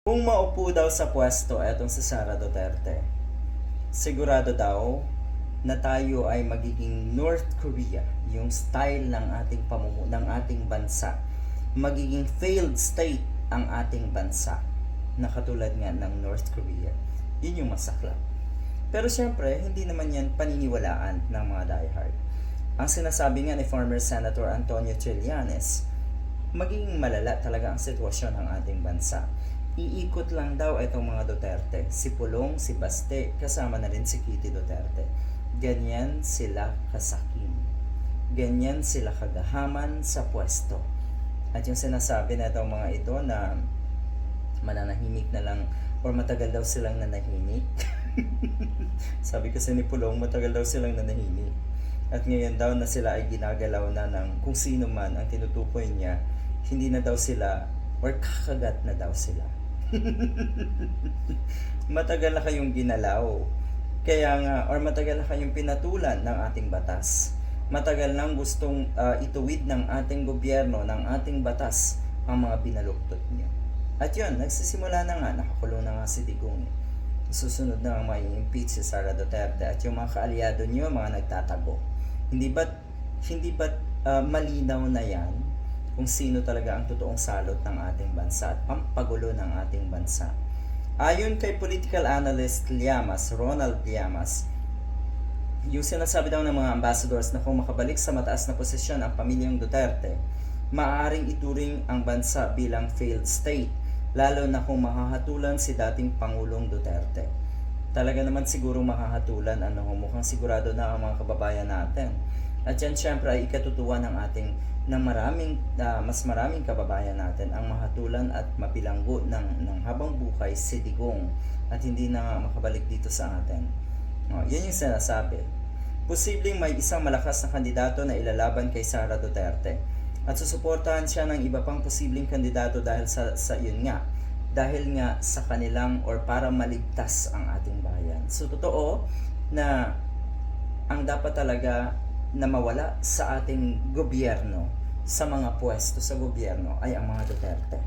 Kung maupo daw sa pwesto etong si Sara Duterte, sigurado daw na tayo ay magiging North Korea, yung style ng ating ng ating bansa. Magiging failed state ang ating bansa na katulad nga ng North Korea. Yun yung masaklap. Pero syempre, hindi naman yan paniniwalaan ng mga diehard. Ang sinasabi nga ni former Senator Antonio Trillanes, magiging malala talaga ang sitwasyon ng ating bansa. Iikot lang daw itong mga Duterte. Si Pulong, si Baste, kasama na rin si Kitty Duterte. Ganyan sila kasakim. Ganyan sila kagahaman sa pwesto. At yung sinasabi na itong mga ito na mananahimik na lang or matagal daw silang nanahimik. Sabi kasi ni Pulong, matagal daw silang nanahimik. At ngayon daw na sila ay ginagalaw na ng kung sino man ang tinutukoy niya, hindi na daw sila or kakagat na daw sila. Matagal na kayong ginalaw. Kaya nga, or matagal na kayong pinatulan ng ating batas. Matagal nang gustong ituwid ng ating gobyerno, ng ating batas, ang mga binaluktot niyo. At yun, nagsisimula na nga, nakakulong na nga si Digong. Susunod na nga mai-impeach si Sara Duterte at yung mga kaalyado niyo, mga nagtatago. Hindi ba't malinaw na yan kung sino talaga ang totoong salot ng ating bansa at pampagulo ng ating bansa. Ayon kay political analyst Ronald Llamas, yung sinasabi daw ng mga ambassadors na kung makabalik sa mataas na posisyon ang pamilyang Duterte, maaaring ituring ang bansa bilang failed state, lalo na kung makahatulan si dating Pangulong Duterte. Talaga naman siguro makahatulan, mukhang sigurado na ang mga kababayan natin. At yan syempre ay ikatutuwa ng ating mas maraming kababayan natin ang mahatulan at mabilanggo ng habang buhay si Digong at hindi na makabalik dito sa atin. Yan yung sinasabi. Posibleng may isang malakas na kandidato na ilalaban kay Sara Duterte at susuportahan siya ng iba pang posibleng kandidato dahil nga sa kanilang or para maligtas ang ating bayan. So totoo na ang dapat talaga na mawala sa ating gobyerno, sa mga pwesto sa gobyerno ay ang mga Duterte.